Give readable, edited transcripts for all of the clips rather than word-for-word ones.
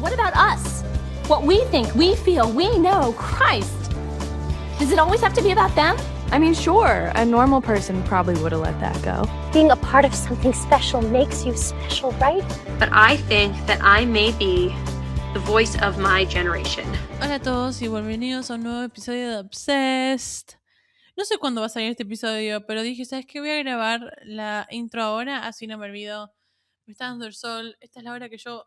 What about us? What we think, we feel, we know, Christ. Does it always have to be about them? I mean, sure, a normal person probably would have let that go. Being a part of something special makes you special, right? But I think that I may be the voice of my generation. Hola a todos y bienvenidos a un nuevo episodio de Obsessed. No sé cuándo va a salir este episodio, pero dije, ¿sabes qué? Voy a grabar la intro ahora, así no me olvido. Me está dando el sol, esta es la hora que yo...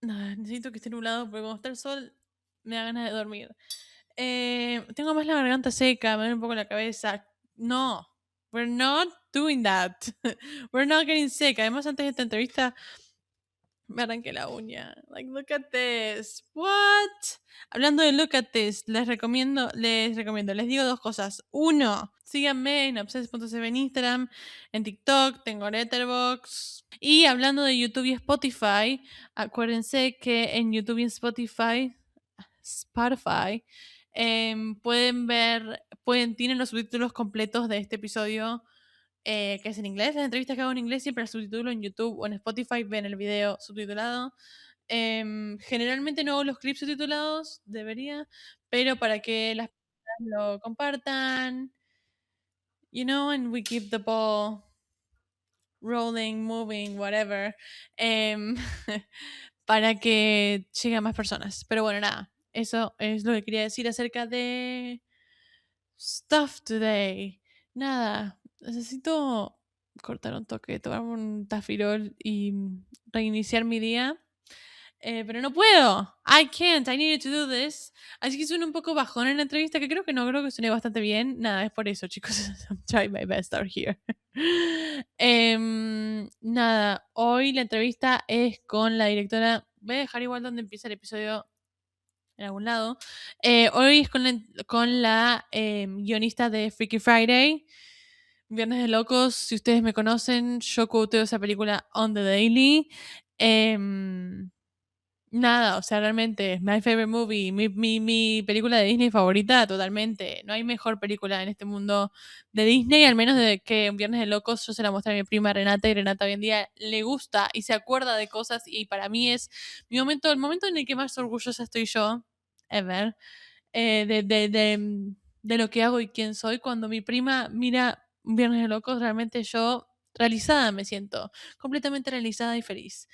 necesito que esté nublado porque cuando está el sol me da ganas de dormir. Tengo más la garganta seca, me duele un poco la cabeza. No, we're not doing that. We're not getting sick. Además, antes de esta entrevista me arranqué la uña. Like, look at this. What? Hablando de look at this, les recomiendo, les digo dos cosas. Uno, síganme en obsess.cv en Instagram, en TikTok, tengo Letterboxd. Y hablando de YouTube y Spotify, acuérdense que en YouTube y Spotify, tienen los subtítulos completos de este episodio, que es en inglés. Las entrevistas que hago en inglés siempre las subtitulo en YouTube o en Spotify, ven el video subtitulado. Generalmente no hago los clips subtitulados, debería, pero para que las personas lo compartan, you know, and we keep the ball rolling, moving, whatever, para que llegue a más personas. Pero bueno, nada, eso es lo que quería decir acerca de stuff today. Nada, necesito cortar un toque, tomar un tafirol y reiniciar mi día. Pero no puedo. I can't. I needed to do this. Así que suena un poco bajón en la entrevista, que creo que suene bastante bien. Nada, es por eso, chicos. I'm trying my best out here. Nada, hoy la entrevista es con la directora. Voy a dejar igual donde empieza el episodio en algún lado. Hoy es con la guionista de Freaky Friday, Viernes de Locos. Si ustedes me conocen, yo quoteo esa película on the daily. Nada, o sea, realmente, my favorite movie, mi película de Disney favorita, totalmente. No hay mejor película en este mundo de Disney, al menos de que un Viernes de Locos. Yo se la mostré a mi prima Renata, y Renata hoy en día le gusta y se acuerda de cosas, y para mí es el momento en el que más orgullosa estoy yo, ever, de lo que hago y quién soy. Cuando mi prima mira un Viernes de Locos, realmente yo realizada me siento, completamente realizada y feliz.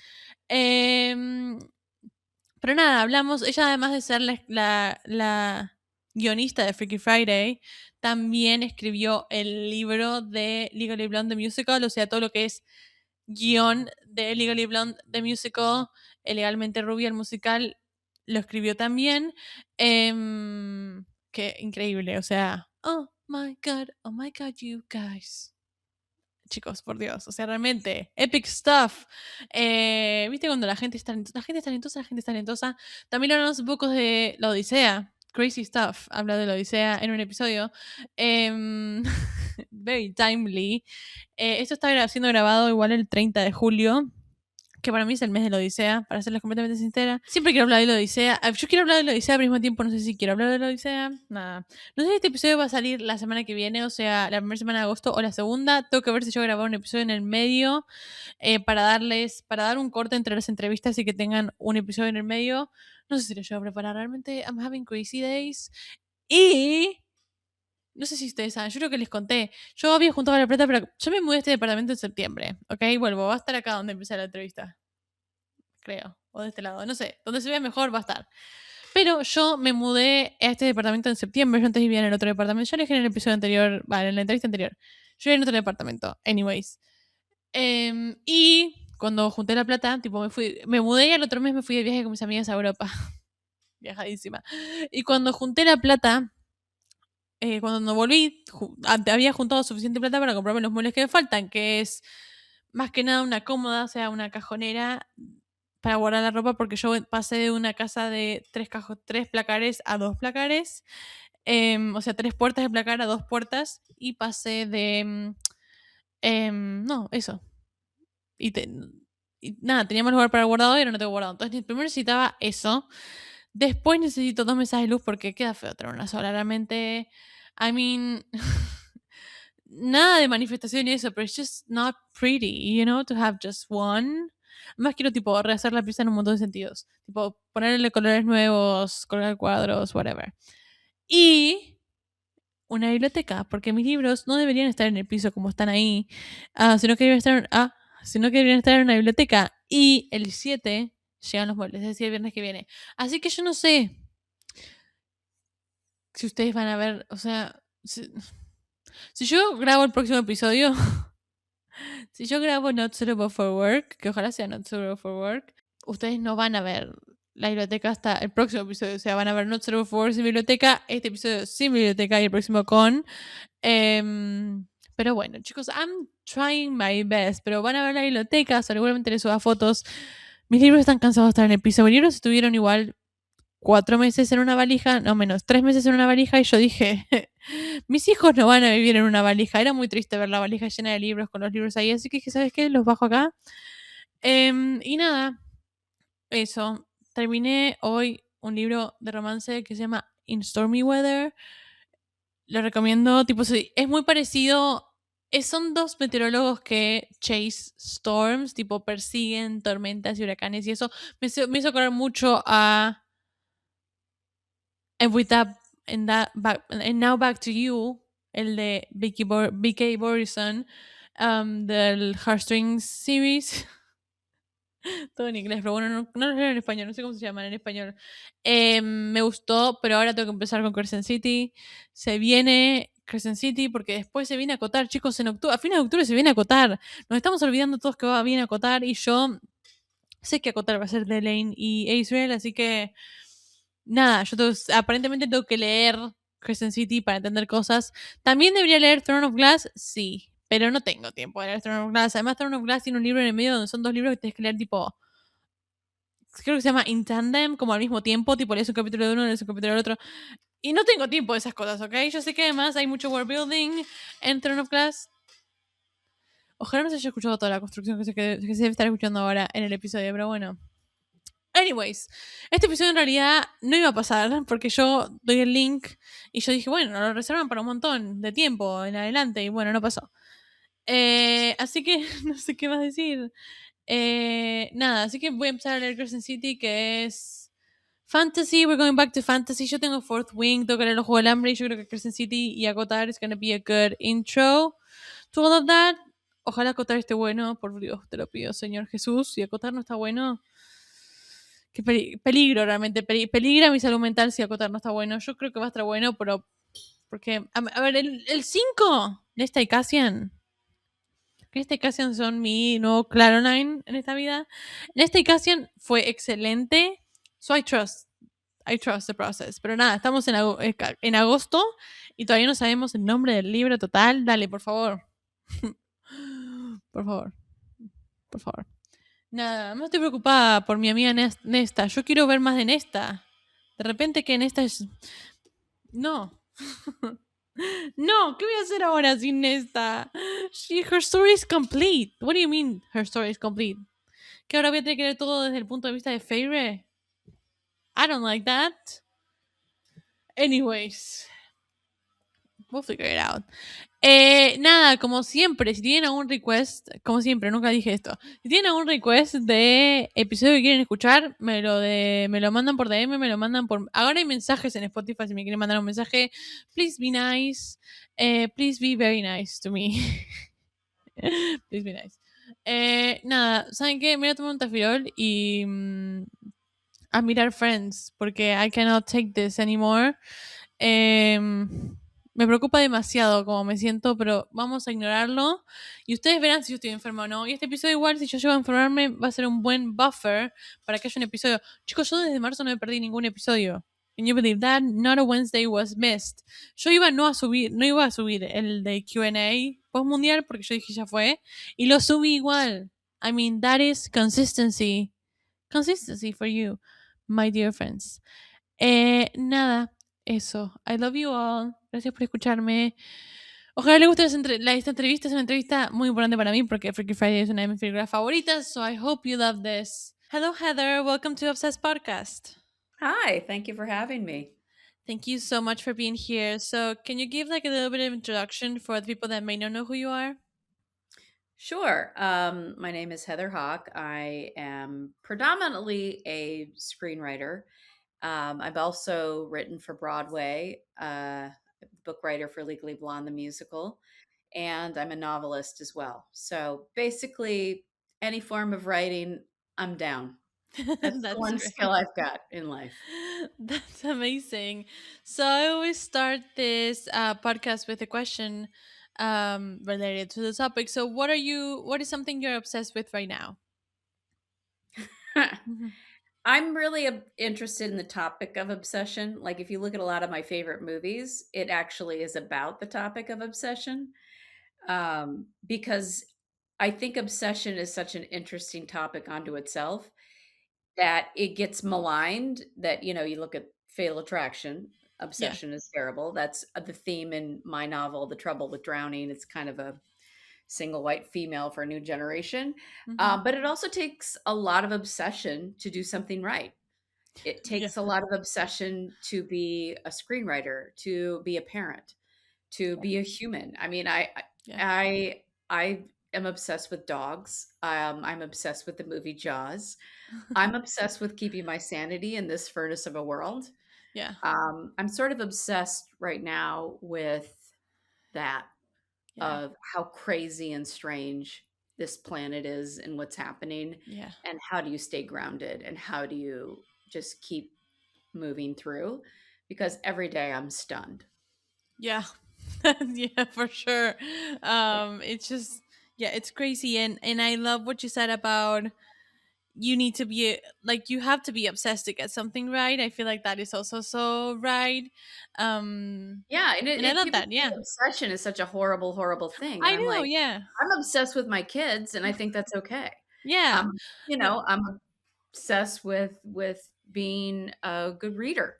Pero nada, hablamos, ella además de ser la guionista de Freaky Friday, también escribió el libro de Legally Blonde The Musical, o sea, todo lo que es guión de Legally Blonde The Musical, Legalmente Rubia el musical, lo escribió también. Qué increíble, o sea, oh my god, you guys. Chicos, por Dios, o sea, realmente, epic stuff. ¿Viste cuando la gente es talentosa? También hablamos un poco de la Odisea, crazy stuff, habla de la Odisea en un episodio. Very timely. Esto está siendo grabado igual el 30 de julio, que para mí es el mes de la Odisea, para serles completamente sincera. Siempre quiero hablar de la Odisea. Yo quiero hablar de la Odisea, pero al mismo tiempo no sé si quiero hablar de la Odisea. Nada. No sé si este episodio va a salir la semana que viene, o sea, la primera semana de agosto o la segunda. Tengo que ver si yo grabar un episodio en el medio, para dar un corte entre las entrevistas y que tengan un episodio en el medio. No sé si lo llevo a preparar. Realmente, I'm having crazy days. Y no sé si ustedes saben, yo creo que les conté. Yo había juntado la plata, pero yo me mudé a este departamento en septiembre, ¿ok? Vuelvo, va a estar acá donde empecé la entrevista, creo, o de este lado, no sé, donde se vea mejor va a estar. Pero yo me mudé a este departamento en septiembre. Yo antes vivía en el otro departamento. Ya les dije en el episodio anterior, vale, en la entrevista anterior, yo vivía en otro departamento, anyways. Y cuando junté la plata, tipo me mudé y al otro mes me fui de viaje con mis amigas a Europa. Viajadísima. Y cuando junté la plata, cuando volví, había juntado suficiente plata para comprarme los muebles que me faltan, que es más que nada una cómoda, o sea, una cajonera para guardar la ropa, porque yo pasé de una casa de 3 placares a 2 placares, o sea, 3 puertas de placar a 2 puertas, y pasé de... no, eso. Y nada, tenía más lugar para el guardado y ahora no tengo guardado. Entonces, primero necesitaba eso. Después necesito 2 mesas de luz porque queda feo tener una sola. Realmente, I mean, nada de manifestación y eso, pero it's just not pretty, you know, to have just one. Además quiero tipo rehacer la pieza en un montón de sentidos. Tipo ponerle colores nuevos, colgar cuadros, whatever. Y una biblioteca, porque mis libros no deberían estar en el piso como están ahí, sino que deberían estar en una biblioteca. Y el 7 llegan los muebles, es decir, el viernes que viene. Así que yo no sé si ustedes van a ver, o sea, si yo grabo el próximo episodio, si yo grabo Not Suitable for Work, que ojalá sea Not Suitable for Work, ustedes no van a ver la biblioteca hasta el próximo episodio. O sea, van a ver Not Suitable for Work sin biblioteca, este episodio sin biblioteca y el próximo con. Pero bueno, chicos, I'm trying my best. Pero van a ver la biblioteca, seguramente les suba fotos. Mis libros están cansados de estar en el piso. Mis libros estuvieron igual 4 meses en una valija, no menos, 3 meses en una valija, y yo dije, mis hijos no van a vivir en una valija. Era muy triste ver la valija llena de libros con los libros ahí, así que dije, ¿sabes qué? Los bajo acá. Y nada, eso. Terminé hoy un libro de romance que se llama In Stormy Weather. Lo recomiendo, tipo, es muy parecido. Son 2 meteorólogos que chase storms, tipo, persiguen tormentas y huracanes, y eso me hizo acordar mucho a And Now Back to You, el de B.K. Borison, del Heartstrings series. Todo en inglés, pero bueno, no lo leo en español, no sé cómo se llaman en español. Me gustó, pero ahora tengo que empezar con Crescent City. Se viene Crescent City porque después se viene a acotar, chicos, a fines de octubre se viene a acotar. Nos estamos olvidando todos que va bien a acotar, y yo sé que acotar va a ser de Lane y Israel, así que nada, aparentemente tengo que leer Crescent City para entender cosas. También debería leer Throne of Glass, sí, pero no tengo tiempo de leer Throne of Glass. Además, Throne of Glass tiene un libro en el medio donde son 2 libros que tienes que leer tipo, creo que se llama In Tandem, como al mismo tiempo, tipo lees un capítulo de uno, lees un capítulo del otro. Y no tengo tiempo de esas cosas, ¿ok? Yo sé que además hay mucho world building en Throne of Glass. Ojalá no se haya escuchado toda la construcción que se debe estar escuchando ahora en el episodio, pero bueno. Anyways, este episodio en realidad no iba a pasar porque yo doy el link y yo dije, bueno, lo reservan para un montón de tiempo en adelante, y bueno, no pasó. Así que no sé qué más decir. Nada, así que voy a empezar a leer Crescent City, que es Fantasy. We're going back to Fantasy. Yo tengo Fourth Wing, tengo que leer los Juegos del Hambre, y yo creo que Crescent City y Acotar is gonna be a good intro to all of that. Ojalá Acotar esté bueno, por Dios, te lo pido, Señor Jesús. Si Acotar no está bueno, qué peligro realmente, peligra mi salud mental si Acotar no está bueno. Yo creo que va a estar bueno, pero porque, a ver, el 5 de esta Cassian son mi nuevo Claronine en esta vida. Nesta Cassian fue excelente, so I trust the process. Pero nada, estamos en agosto y todavía no sabemos el nombre del libro total. Dale, por favor. Por favor. Nada, no estoy preocupada por mi amiga Nesta. Yo quiero ver más de Nesta. De repente que Nesta es... No. No, ¿qué voy a hacer ahora sin Nesta? Her story is complete. What do you mean her story is complete? ¿Que ahora voy a tener que ver todo desde el punto de vista de Feyre? I don't like that. Anyways. We'll figure it out. Nada, como siempre, si tienen algún request, como siempre, nunca dije esto. Si tienen algún request de episodio que quieren escuchar, me lo mandan por DM, me lo mandan por... Ahora hay mensajes en Spotify si me quieren mandar un mensaje. Please be nice. Please be very nice to me. Please be nice. Nada, ¿saben qué? Me voy a tomar un tafirol y a mirar Friends, porque I cannot take this anymore. Me preocupa demasiado cómo me siento, pero vamos a ignorarlo. Y ustedes verán si yo estoy enferma o no. Y este episodio igual, si yo llego a enfermarme, va a ser un buen buffer para que haya un episodio. Chicos, yo desde marzo no me perdí ningún episodio. Can you believe that? Not a Wednesday was missed. Yo no iba a subir el de Q&A post mundial porque yo dije ya fue. Y lo subí igual. I mean, that is consistency. Consistency for you, my dear friends. Nada, eso. I love you all. Gracias por escucharme. Ojalá les guste esta entrevista. Es una entrevista muy importante para mí porque Freaky Friday es una de mis películas favoritas. So I hope you love this. Hello, Heather. Welcome to Obsessed Podcast. Hi, thank you for having me. Thank you so much for being here. So can you give like a little bit of introduction for the people that may not know who you are? Sure. My name is Heather Hach. I am predominantly a screenwriter. I've also written for Broadway, book writer for Legally Blonde, the musical, and I'm a novelist as well. So basically, any form of writing, I'm down. That's the That's one skill great. I've got in life. That's amazing. So I always start this podcast with a question related to the topic. So what is something you're obsessed with right now? Mhm. I'm really interested in the topic of obsession. Like, if you look at a lot of my favorite movies, it actually is about the topic of obsession. Because I think obsession is such an interesting topic unto itself that it gets maligned. That, you look at Fatal Attraction, Yeah. obsession is terrible. That's the theme in my novel, The Trouble with Drowning. It's kind of a single white female for a new generation. Hmm. But it also takes a lot of obsession to do something right. It Yeah. takes a lot of obsession to be a screenwriter, to be a parent, to be a human. I mean, Yeah. I I am obsessed with dogs. I'm obsessed with the movie Jaws. I'm obsessed with keeping my sanity in this furnace of a world. Yeah. I'm sort of obsessed right now with that, Yeah. of how crazy and strange this planet is and what's happening, Yeah. and how do you stay grounded, and how do you just keep moving through, because every day I'm stunned. Yeah. Yeah, for sure. It's just yeah, it's crazy and I love what you said about you need to be like you have to be obsessed to get something right. I feel like that is also so right. Um Yeah, and and I love people that. say Yeah. obsession is such a horrible, horrible thing, and I I'm know, like, yeah. I'm obsessed with my kids, and I think that's okay. Yeah. Um, But I'm obsessed with being a good reader.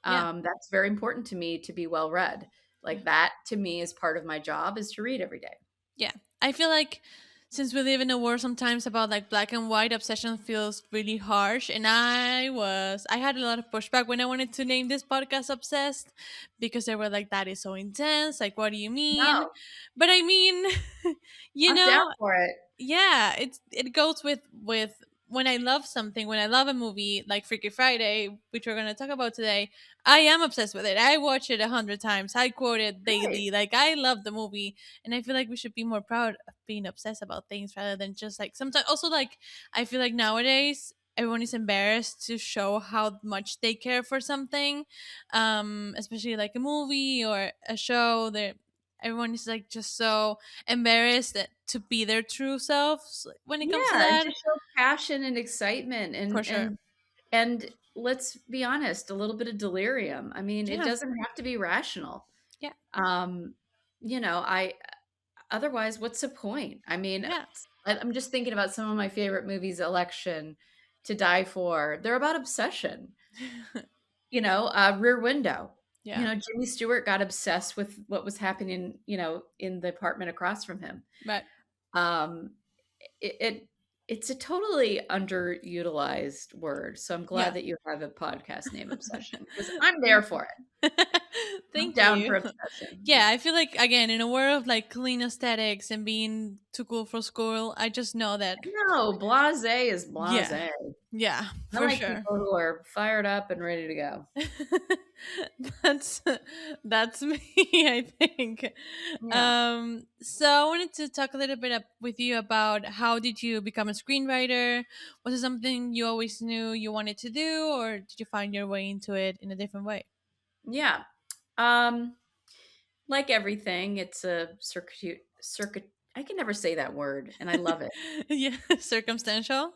yeah. That's very important to me, to be well read. Yeah. Like, that to me is part of my job, is to read every day. Yeah. I feel like since we live in a world sometimes about like black and white, obsession feels really harsh. And I had a lot of pushback when I wanted to name this podcast Obsessed because they were like, that is so intense. Like, what do you mean? No, But I mean, you I'm down know, for it. yeah, it goes with when I love something, when I love a movie like Freaky Friday, which we're gonna talk about today. I am obsessed with it. I watch it 100 times. I quote it Right. daily. Like I love the movie, and I feel like we should be more proud of being obsessed about things rather than just like sometimes. Also, like I feel like nowadays everyone is embarrassed to show how much they care for something, especially like a movie or a show. That everyone is like just so embarrassed to be their true selves when it comes to Yeah, and that. to show passion and excitement, For and sure. let's be honest, a little bit of delirium. I mean, it Yeah. doesn't have to be rational. Yeah. Um, I otherwise, what's the point? I mean, Yeah. I'm just thinking about some of my favorite movies: Election, To Die For. They're about obsession. Rear Window. Yeah. Jimmy Stewart got obsessed with what was happening, in the apartment across from him. Right. Um, it, it it's a totally underutilized word, so I'm Yeah. glad that you have a podcast named Obsession, because I'm there for it. I'm Thank down you. for obsession. Yeah, I feel like again in a world of like clean aesthetics and being too cool for school, I just know that No, blasé is yeah. blasé. Yeah, I for like sure. people who are fired up and ready to go. that's that's me, I think. Yeah. So I wanted to talk a little bit with you about how did you become a screenwriter? Was it something you always knew you wanted to do, or did you find your way into it in a different way? Yeah. Um, like everything, it's a circuit. I can never say that word, and I love it. Yeah, circumstantial.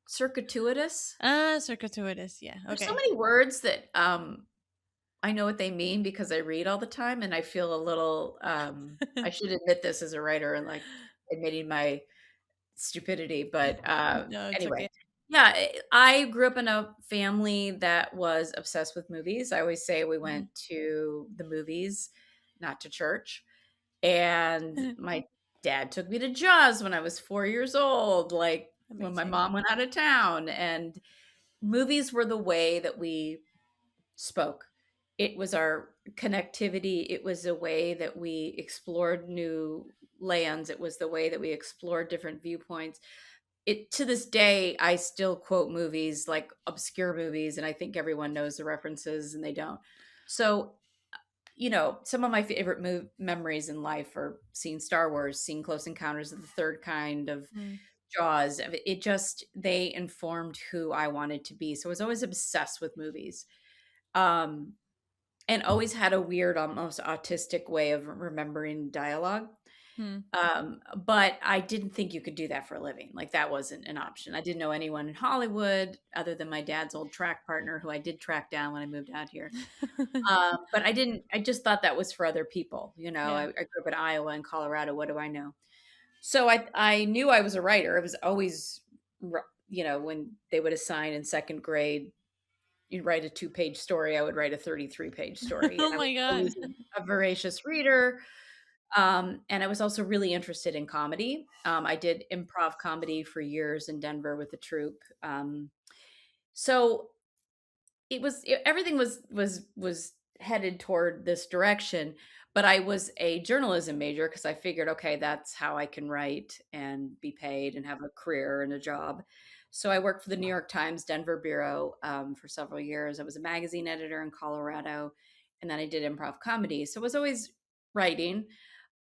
Circuitous. Ah, circuitous. Yeah. There's so Okay. many words that I know what they mean because I read all the time, and I feel a little I should admit this as a writer, and like admitting my stupidity, but No, it's anyway. okay. Yeah, I grew up in a family that was obsessed with movies. I always say we Mhm. went to the movies, not to church. And my dad took me to Jaws when I was 4 years old, like when my Amazing. mom went out of town, and movies were the way that we spoke. It was our connectivity. It was a way that we explored new lands. It was the way that we explored different viewpoints. It to this day, I still quote movies, like obscure movies, and I think everyone knows the references and they don't. So, some of my favorite memories in life are seeing Star Wars, seeing Close Encounters of the Third Kind, of Mm. Jaws. It just, they informed who I wanted to be. So I was always obsessed with movies. Um, and always had a weird, almost autistic way of remembering dialogue. Mm. But I didn't think you could do that for a living. Like, that wasn't an option. I didn't know anyone in Hollywood other than my dad's old track partner, who I did track down when I moved out here. But I just thought that was for other people. Yeah. I grew up in Iowa and Colorado. What do I know? So I knew I was a writer. It was always, when they would assign in second grade, you'd write a 2-page story, I would write a 33-page story. Oh And I was my god. always a voracious reader. And I was also really interested in comedy. I did improv comedy for years in Denver with the troupe. So everything was headed toward this direction. But I was a journalism major because I figured, okay, that's how I can write and be paid and have a career and a job. So I worked for the New York Times Denver bureau for several years. I was a magazine editor in Colorado, and then I did improv comedy. So I was always writing.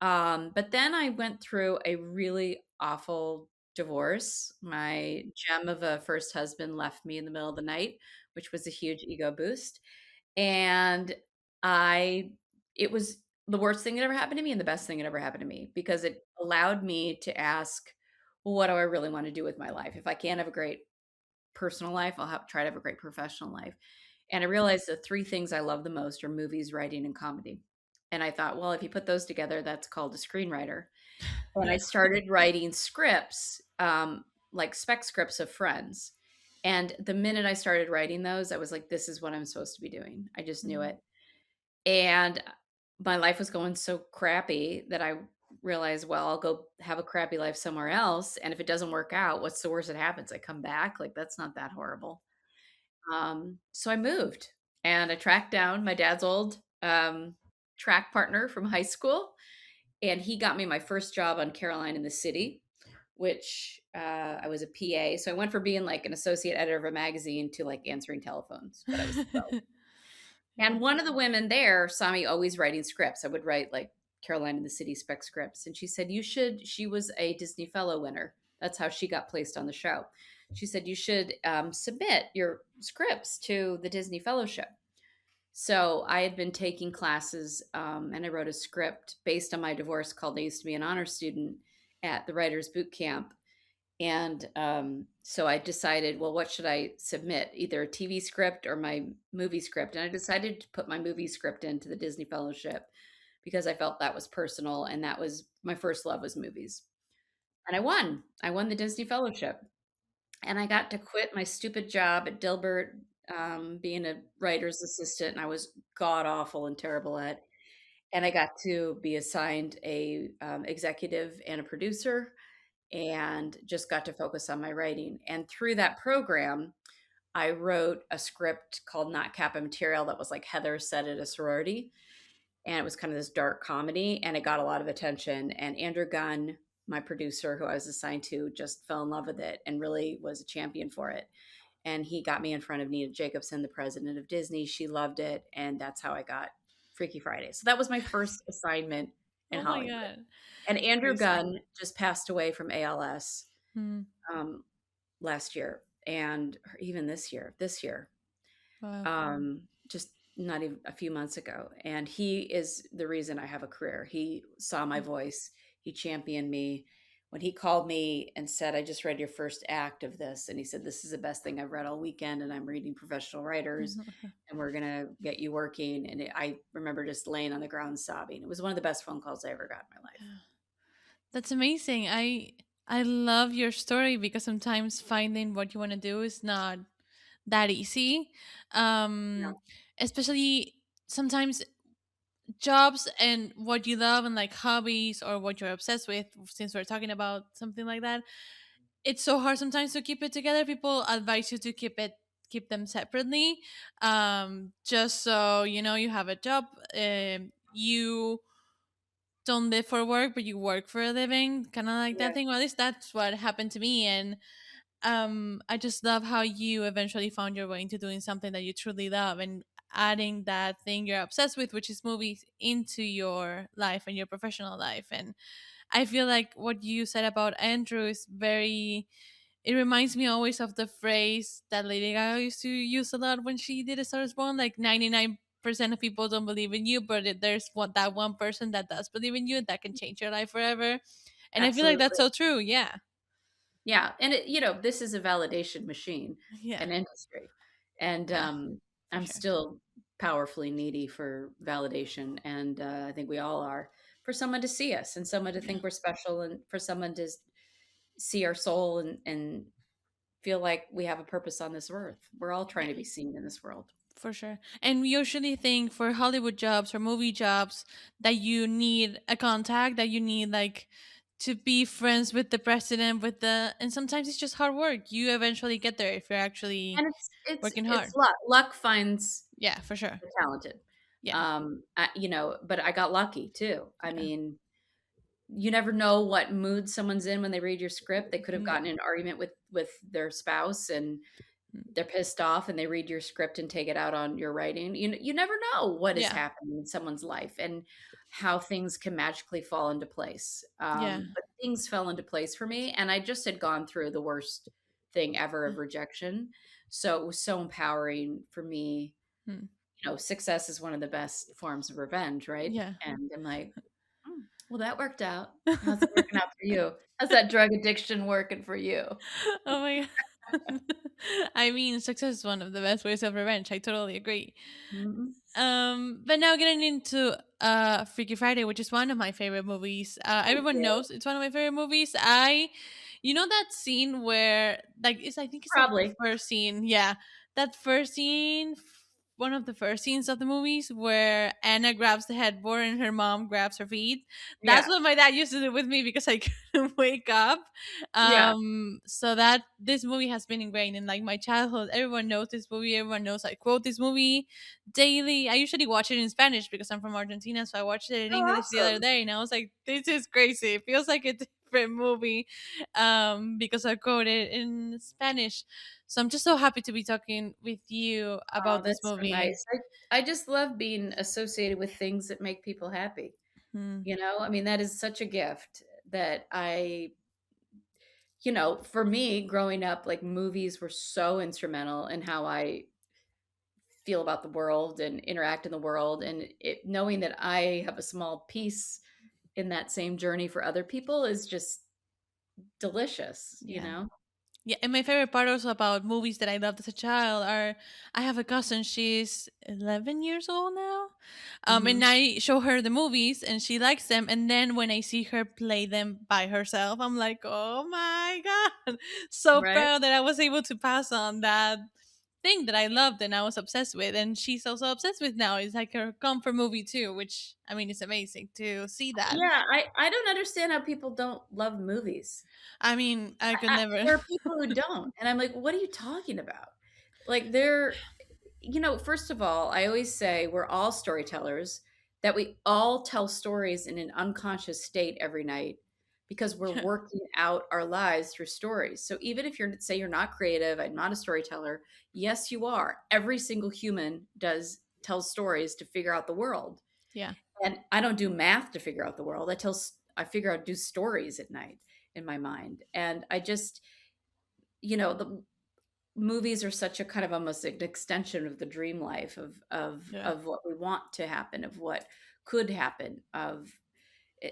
But then I went through a really awful divorce. My gem of a first husband left me in the middle of the night, which was a huge ego boost. And I it was the worst thing that ever happened to me and the best thing that ever happened to me, because it allowed me to ask, well, what do I really want to do with my life? If I can't have a great personal life, try to have a great professional life. And I realized the three things I love the most are movies, writing, and comedy. And I thought, well, if you put those together, that's called a screenwriter. And I Yeah. started writing scripts, like spec scripts of friends. And the minute I started writing those, I was like, this is what I'm supposed to be doing. I just knew Mm. it. And my life was going so crappy that I realized, well, I'll go have a crappy life somewhere else. And if it doesn't work out, what's the worst that happens? I come back. Like, that's not that horrible. So I moved and I tracked down my dad's old track partner from high school. And he got me my first job on Caroline in the City, which I was a PA. So I went from being like an associate editor of a magazine to like answering telephones, but I was thrilled. And one of the women there saw me always writing scripts. I would write like Caroline in the City spec scripts. And she said, she was a Disney Fellow winner. That's how she got placed on the show. She said, you should submit your scripts to the Disney Fellowship. So I had been taking classes, and I wrote a script based on my divorce called I Used to Be an Honor Student at the Writers Boot Camp. And so I decided, well, what should I submit? Either a TV script or my movie script. And I decided to put my movie script into the Disney Fellowship because I felt that was personal, and that was my first love, was movies. And I won. I won the Disney Fellowship. And I got to quit my stupid job at Dilbert, being a writer's assistant, and I was god awful and terrible at. And I got to be assigned a executive and a producer, and just got to focus on my writing. And through that program, I wrote a script called Not Kappa Material that was like Heather said at a sorority. And it was kind of this dark comedy, and it got a lot of attention. And Andrew Gunn, my producer, who I was assigned to, just fell in love with it and really was a champion for it. And he got me in front of Nina Jacobson, the president of Disney. She loved it. And that's how I got Freaky Friday. So that was my first assignment in Oh my Hollywood. god. And Andrew You're so Gunn just passed away from ALS Mm. last year, and even this year, Wow. just not even a few months ago. And he is the reason I have a career. He saw my voice. He championed me. When he called me and said, I just read your first act of this. And he said, this is the best thing I've read all weekend. And I'm reading professional writers, and we're going to get you working. And I remember just laying on the ground sobbing. It was one of the best phone calls I ever got in my life. That's amazing. I love your story because sometimes finding what you want to do is not that easy. Yeah. Um Especially sometimes jobs and what you love and like hobbies or what you're obsessed with, since we're talking about something like that, it's so hard sometimes to keep it together. People advise you to keep them separately, just so you know you have a job. You don't live for work, but you work for a living, kind of like that Yeah. thing. Well, at least that's what happened to me, and I just love how you eventually found your way into doing something that you truly love and adding that thing you're obsessed with, which is movies, into your life and your professional life. And I feel like what you said about Andrew is very, it reminds me always of the phrase that Lady Gaga used to use a lot when she did A Star Is Born, like 99% of people don't believe in you, but there's that one person that does believe in you that can change your life forever. And I feel like that's Absolutely. so true. Yeah. Yeah, and this is a validation machine, Yeah. an industry, and Yeah, for I'm sure. still powerfully needy for validation, and I think we all are, for someone to see us and someone to Yeah. think we're special, and for someone to see our soul and feel like we have a purpose on this earth. We're all trying Yeah. to be seen in this world. For sure. And we usually think for Hollywood jobs or movie jobs that you need a contact, that you need like to be friends with the president, with the, and sometimes it's just hard work. You eventually get there if you're actually And working it's hard. luck. Luck finds Yeah, for sure. the talented. Yeah. But I got lucky too. I Yeah. mean, you never know what mood someone's in when they read your script. They could have No. gotten in an argument with their spouse and Mm. they're pissed off and they read your script and take it out on your writing. You never know what is Yeah. happening in someone's life and how things can magically fall into place. Yeah. But things fell into place for me, and I just had gone through the worst thing ever Yeah. of rejection. So it was so empowering for me. Mm. Success is one of the best forms of revenge, right? Yeah. And I'm like, well, that worked out. How's it working out for you? How's that drug addiction working for you? Oh my god. I mean, success is one of the best ways of revenge. I totally agree. Mhm. But now getting into Freaky Friday, which is one of my favorite movies. Thank Everyone you. knows it's one of my favorite movies. You know that scene where, like, I think it's like the Probably. first scene. Yeah, that first scene, one of the first scenes of the movies where Anna grabs the headboard and her mom grabs her feet. That's Yeah. what my dad used to do with me because I couldn't wake up. Yeah. So that this movie has been ingrained in like my childhood. Everyone knows this movie. Everyone knows I quote this movie daily. I usually watch it in Spanish because I'm from Argentina, so I watched it in Oh, English the other awesome. day, and I was like, "This is crazy." It feels like a different movie, because I quote it in Spanish. So I'm just so happy to be talking with you Oh, about this that's so movie. nice. I just love being associated with things that make people happy. Hmm. I mean, that is such a gift that for me growing up, like movies were so instrumental in how I feel about the world and interact in the world. And knowing that I have a small piece in that same journey for other people is just delicious, you Yeah. know? Yeah, and my favorite part also about movies that I loved as a child are, I have a cousin, she's 11 years old now. And Mhm. I show her the movies and she likes them. And then when I see her play them by herself, I'm like, oh my God. So Right? proud that I was able to pass on that thing that I loved and I was obsessed with. And she's also obsessed with now. It's like her comfort movie too, which I mean, it's amazing to see that. Yeah, I don't understand how people don't love movies. I mean, I could never. There are people who don't, and I'm like, "What are you talking about?" Like, first of all, I always say we're all storytellers, that we all tell stories in an unconscious state every night because we're Yeah. working out our lives through stories. So even if you're not creative, I'm not a storyteller, yes, you are. Every single human does tell stories to figure out the world. Yeah. And I don't do math to figure out the world. I figure out do stories at night in my mind. And I just, the movies are such a kind of almost an extension of the dream life Yeah. of what we want to happen, of what could happen,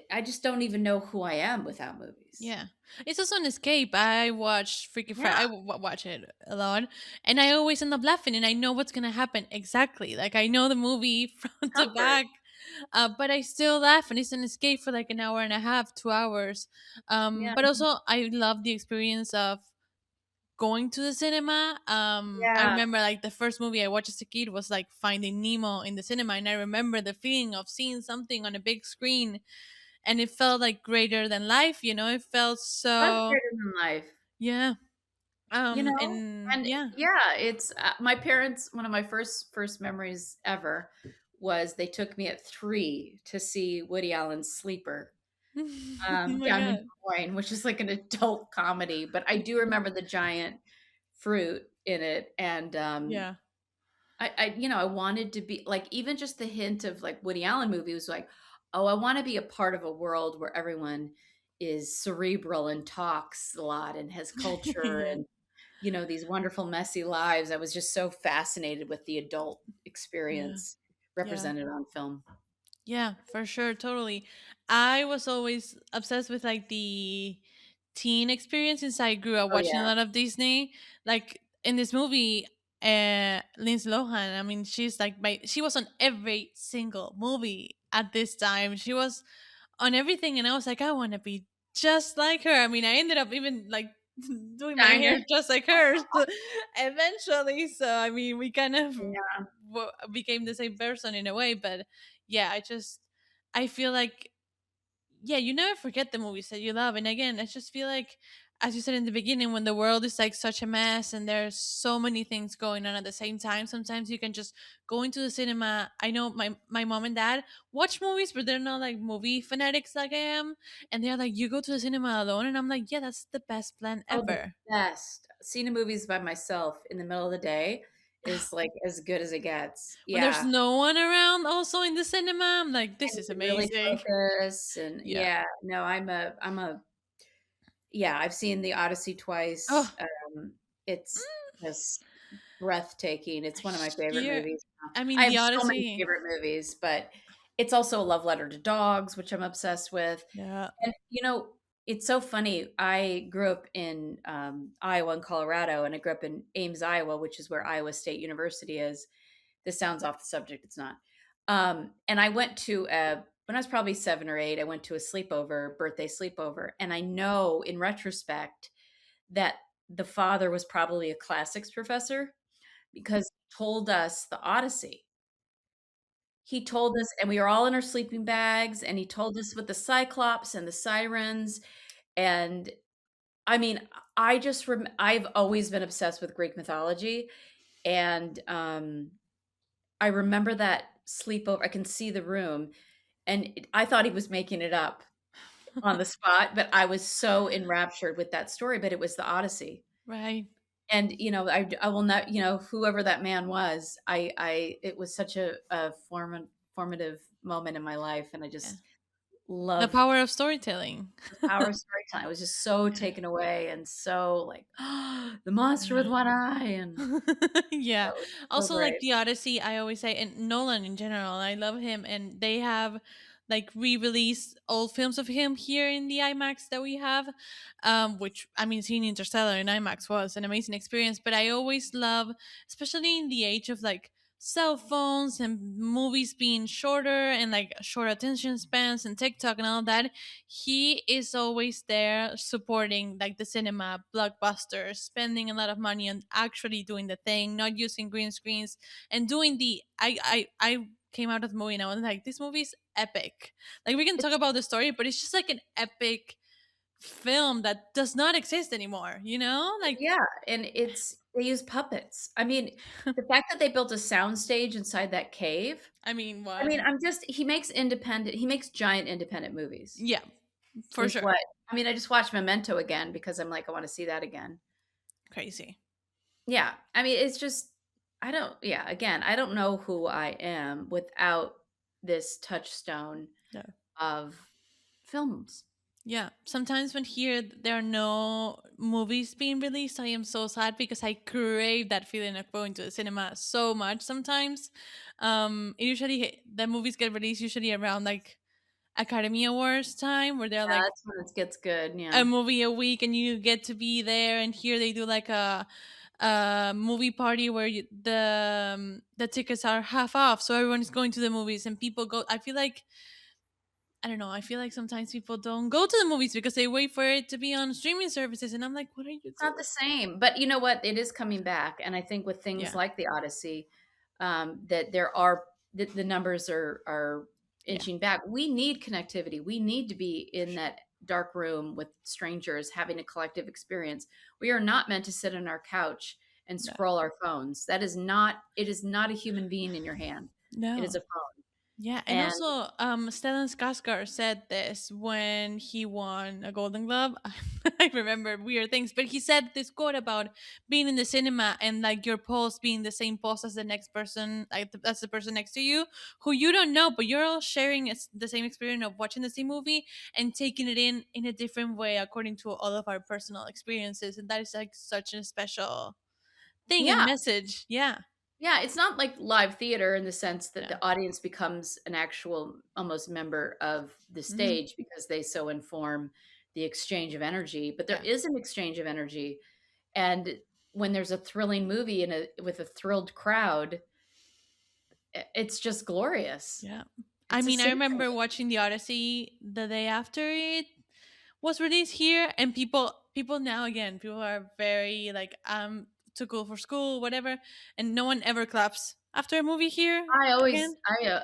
I just don't even know who I am without movies. Yeah, it's also an escape. I watch Freaky Friday. Yeah, Watch it a lot, and I always end up laughing, and I know what's gonna happen exactly. Like I know the movie front to comfort. back, but I still laugh, and it's an escape for like an hour and a half, 2 hours. Yeah. But also I love the experience of going to the cinema. I Yeah. remember like the first movie I watched as a kid was like Finding Nemo in the cinema, and I remember the feeling of seeing something on a big screen and it felt like greater than life. It felt That's so, greater than life. yeah. And And yeah. yeah, it's my parents. One of my first memories ever was they took me at 3 to see Woody Allen's Sleeper Oh my down in god. Des Moines, which is like an adult comedy. But I do remember the giant fruit in it, and Yeah. I wanted to be like, even just the hint of like Woody Allen movie was like, oh, I want to be a part of a world where everyone is cerebral and talks a lot and has culture Yeah. and these wonderful messy lives. I was just so fascinated with the adult Yeah. experience Yeah. represented on film. Yeah, for sure, totally. I was always obsessed with like the teen experience since I grew up Oh watching a yeah. lot of Disney. Like in this movie, Lindsay Lohan, I mean, she's like she was on every single movie at this time. She was on everything, and I was like, I want to be just like her. I mean, I ended up even like doing my Kind hair of. just like hers eventually. So I mean, we kind of Yeah. became the same person in a way. But yeah, I feel like, yeah, you never forget the movies that you love. And again, I just feel like, as you said in the beginning, when the world is like such a mess and there's so many things going on at the same time, sometimes you can just go into the cinema. I know my mom and dad watch movies, but they're not like movie fanatics like I am. And they're like, you go to the cinema alone. And I'm like, yeah, that's the best plan Oh, the ever. best. Seeing movies by myself in the middle of the day is like as good as it gets. When there's Yeah. no one around also in the cinema, I'm like, this And is you can really amazing. focus and Yeah. yeah, no, I'm a yeah, I've seen The Odyssey twice. Oh, It's just breathtaking. It's one of my favorite here. movies. I I mean, have The so many Odyssey. favorite movies, but it's also a love letter to dogs, which I'm obsessed with. Yeah. And it's so funny. I grew up in Iowa and Colorado, and I grew up in Ames, Iowa, which is where Iowa State University is. This sounds off the subject. It's not. And I went to when I was probably 7 or 8. I went to a sleepover, birthday sleepover, and I know in retrospect that the father was probably a classics professor because he told us the Odyssey. He told us, and we were all in our sleeping bags, and he told us with the Cyclops and the sirens. And I mean, I've always been obsessed with Greek mythology. And I remember that sleepover. I can see the room, and I thought he was making it up on the spot, but I was so enraptured with that story. But it was the Odyssey. Right. And I will not, whoever that man was, it was such a formative moment in my life, and I Yeah. just The love power of storytelling. the power of storytelling. I was just so taken away and so like, the monster with one eye, and Yeah. that was so Also, like great. The Odyssey, I always say, and Nolan in general, I love him, and they have like re-released old films of him here in the IMAX that we have, which I mean, seeing Interstellar in IMAX was an amazing experience. But I always love, especially in the age of like cell phones and movies being shorter and like short attention spans and TikTok and all that, he is always there supporting like the cinema blockbusters, spending a lot of money on actually doing the thing, not using green screens and doing the I came out of the movie and I was like, this movie is epic. Like we can talk It's about the story, but it's just like an epic film that does not exist anymore, you know? Like Yeah, and they use puppets. I mean, the fact that they built a soundstage inside that cave. I mean, I what? mean, he makes giant independent movies. Yeah, for Is sure. what I mean, I just watched Memento again because I'm like, I want to see that again. Crazy. Yeah. I mean, it's just again, I don't know who I am without this touchstone Yeah. of films. Yeah, sometimes when here there are no movies being released, I am so sad because I crave that feeling of going to the cinema so much. Sometimes, usually the movies get released usually around like Academy Awards time, where they're Yeah, like that's when it gets good. a Yeah. movie a week, and you get to be there. And here they do like a movie party where the tickets are half off, so everyone is going to the movies, and people go. I feel like I don't know. I feel like sometimes people don't go to the movies because they wait for it to be on streaming services, and I'm like, what are you It's not doing? the same, but you know what? It is coming back, and I think with things Yeah, like the Odyssey, that there are the numbers are yeah, inching back. We need connectivity. We need to be in that dark room with strangers having a collective experience. We are not meant to sit on our couch and No. scroll our phones. That is not, it is not a human being in your hand. It is No. a phone. Yeah, and And also Stellan Skarsgård said this when he won a Golden Globe. I remember weird things, but he said this quote about being in the cinema and like your pulse being the same pulse as the next person, like that's the person next to you who you don't know, but you're all sharing the same experience of watching the same movie and taking it in a different way according to all of our personal experiences, and that is like such a special thing and yeah, message. Yeah, yeah, it's not like live theater in the sense that yeah, the audience becomes an actual almost member of the hmm, stage because they so inform the exchange of energy, but there yeah, is an exchange of energy. And when there's a thrilling movie in a with a thrilled crowd, it's just glorious. yeah. I It's a mean, I city. remember watching The Odyssey the day after it was released here, and people now again, people are very like too cool for school, whatever, and no one ever claps after a movie here I always again.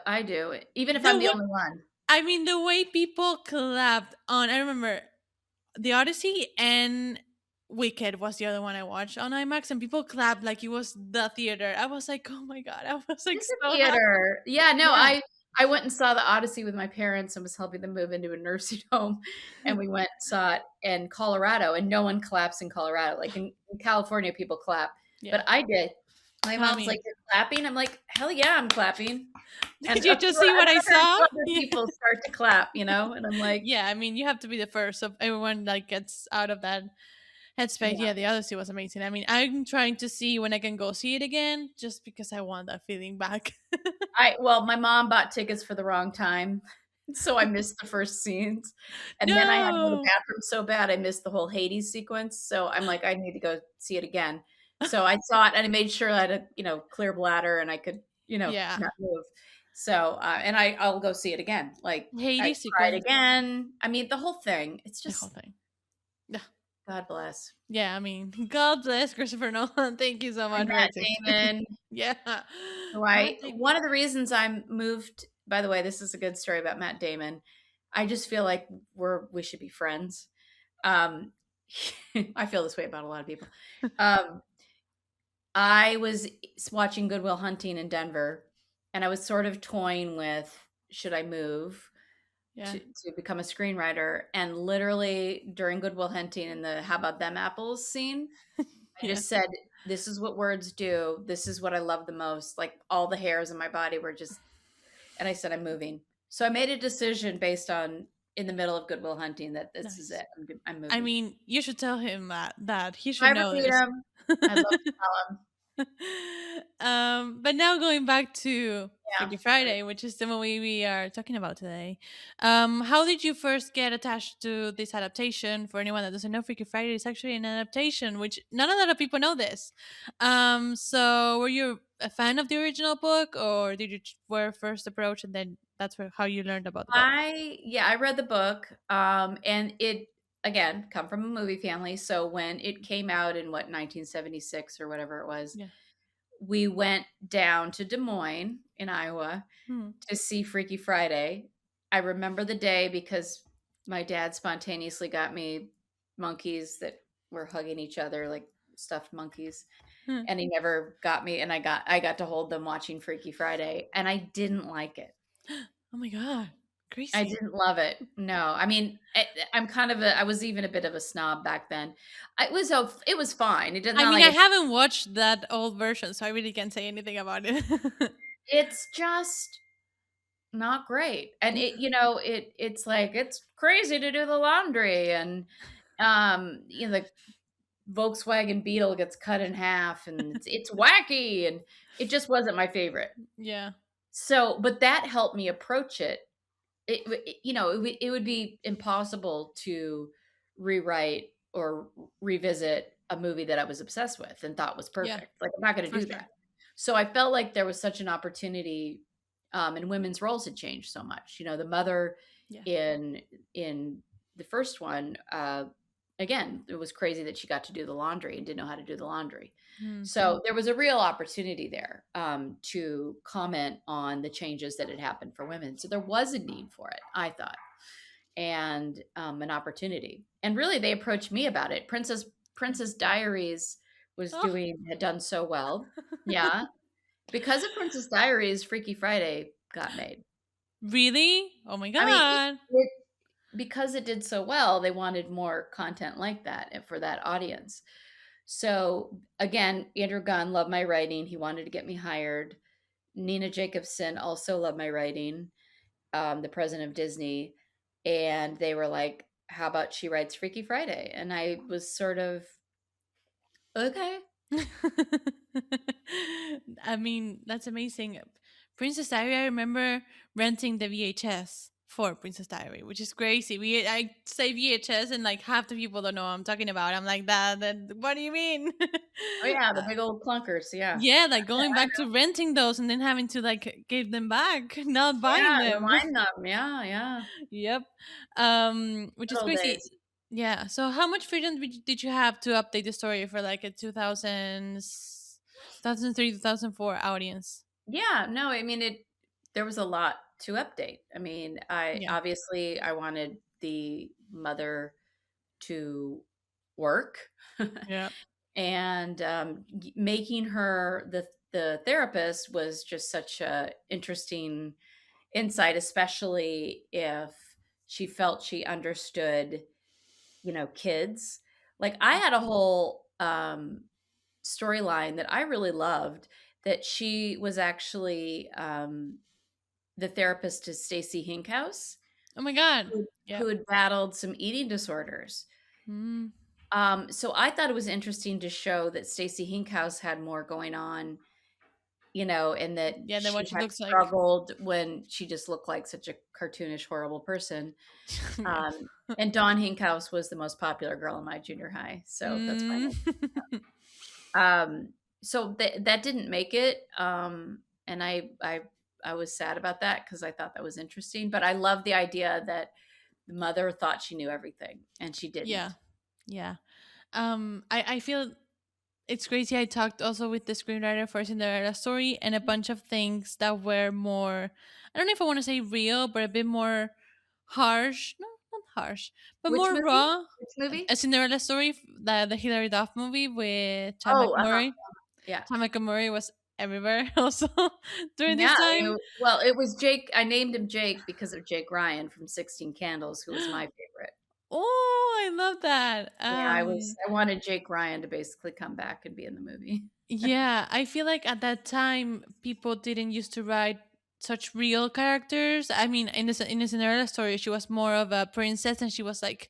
I do, even if The I'm the way, only one. I mean, the way people clapped on, I remember The Odyssey and Wicked was the other one I watched on IMAX, and people clapped like it was the theater. I was like, oh my god, I was like It's a so happy. theater. Yeah, no, Yeah. I went and saw the Odyssey with my parents and was helping them move into a nursing home, and we went and saw it in Colorado, and no one claps in Colorado. Like in California, people clap, Yeah. but I did. My I mom's mean, like, "You're clapping?" I'm like, "Hell yeah, I'm clapping." did And you just see what I another saw? two other Yeah. people start to clap, and I'm like, Yeah, I mean, you have to be the first, so everyone like gets out of that headspace. yeah. Yeah, the Odyssey was amazing. I mean, I'm trying to see when I can go see it again, just because I want that feeling back. Well, my mom bought tickets for the wrong time, so I missed the first scenes, and then I had to go to the No. bathroom so bad I missed the whole Hades sequence, so I'm like, "I need to go see it again." So I saw it, and I made sure I had a, clear bladder and I could, Yeah, not move. So, and I'll go see it again. Like, I Hades cried sequence, again. I mean, the whole thing, it's the whole just thing. Yeah, God bless. yeah. I mean, God bless Christopher Nolan. Thank you so much And for Matt it. Damon. Yeah, So Matt Damon. one of the reasons I'm moved, by the way, this is a good story about Matt Damon. I just feel like we should be friends. Um, I feel this way about a lot of people. Um, I was watching Good Will Hunting in Denver, and I was sort of toying with should I move Yeah, to become a screenwriter. And literally during Good Will Hunting in the "How About Them Apples" scene, I yeah. just said, "This is what words do. This is what I love the most." Like all the hairs in my body were just, and I said, "I'm moving." So I made a decision based on in the middle of Good Will Hunting that this is Nice. it. I'm I moving. mean, you should tell him that he If should I ever know meet this. him, I'd love to tell him. But now going back to Yeah. Freaky Friday, which is the movie we are talking about today. How did you first get attached to this adaptation? For anyone that doesn't know, Freaky Friday is actually an adaptation, which not a lot of people know this. So were you a fan of the original book, or did you were first approached and then that's how you learned about the book? I read the book, and it again come from a movie family. So when it came out in 1976 or whatever it was, Yeah. we went down to Des Moines in Iowa Hmm. to see Freaky Friday. I remember the day because my dad spontaneously got me monkeys that were hugging each other like stuffed monkeys, Hmm. and he never got me, and I got to hold them watching Freaky Friday, and I didn't like it. Oh my god, I crazy! didn't love it. No, I mean, I was even a bit of a snob back then. It was fine. It did I not mean, like I haven't watched that old version, so I really can't say anything about it. it's just not great. And it's like it's crazy to do the laundry, and the Volkswagen Beetle gets cut in half, and it's wacky, and it just wasn't my favorite. Yeah. So, but that helped me approach it. It would be impossible to rewrite or revisit a movie that I was obsessed with and thought was Yeah, perfect. Like I'm not going to for do sure. that. So I felt like there was such an opportunity, and women's roles had changed so much. The mother Yeah. in the first one, again, it was crazy that she got to do the laundry and didn't know how to do the laundry. Mm. So there was a real opportunity there, to comment on the changes that had happened for women. So there was a need for it, I thought. and an opportunity. And really, they approached me about it. Princess Diaries had done so well. Yeah. Because of Princess Diaries, Freaky Friday got made. Really? Oh my I mean, god. because it did so well, they wanted more content like that and for that audience. So again, Andrew Gunn loved my writing. He wanted to get me hired. Nina Jacobson also loved my writing, the president of Disney. And they were like, how about she writes Freaky Friday? And I was sort of, okay. I mean, that's amazing. Princess Diary, I remember renting the VHS for Princess Diary, which is crazy. I say VHS and like half the people don't know what I'm talking about. I'm like, that what do you mean? Oh yeah, the big old clunkers, yeah. Yeah, like going back to renting those and then having to like give them back, not buying Yeah, them. remind them. Yeah. Yep. Which Good is old crazy. days. Yeah. So how much freedom did you have to update the story for like a 2003, 2004 audience? Yeah, no, I mean there was a lot to update. I mean, I Yeah. obviously I wanted the mother to work Yeah. and making her the therapist was just such a interesting insight, especially if she felt she understood, kids. Like I had a whole storyline that I really loved, that she was actually the therapist to Stacey Hinkhouse, Oh my god. who, Yeah. who had battled some eating disorders. Mm. So I thought it was interesting to show that Stacey Hinkhouse had more going on, and that Yeah, then she what she had looks like. struggled when she just looked like such a cartoonish, horrible person. Yeah. And Dawn Hinkhouse was the most popular girl in my junior high, so that's Mm. fine. So that didn't make it, and I was sad about that because I thought that was interesting. But I love the idea that the mother thought she knew everything and she didn't. Yeah. Yeah. I feel it's crazy. I talked also with the screenwriter for Cinderella Story and a bunch of things that were more, I don't know if I want to say real, but a bit more harsh. No, not harsh, but Which more movie? raw. Which movie? A Cinderella Story, the Hilary Duff movie with Chad Oh, McMurray. yeah. Chad McMurray was everywhere also during this Yeah. time. Well, it was Jake. I named him Jake because of Jake Ryan from 16 Candles, who was my favorite. Oh, I love that. Yeah, I wanted Jake Ryan to basically come back and be in the movie. Yeah, I feel like at that time people didn't used to write such real characters. I mean, in the Cinderella story, she was more of a princess, and she was like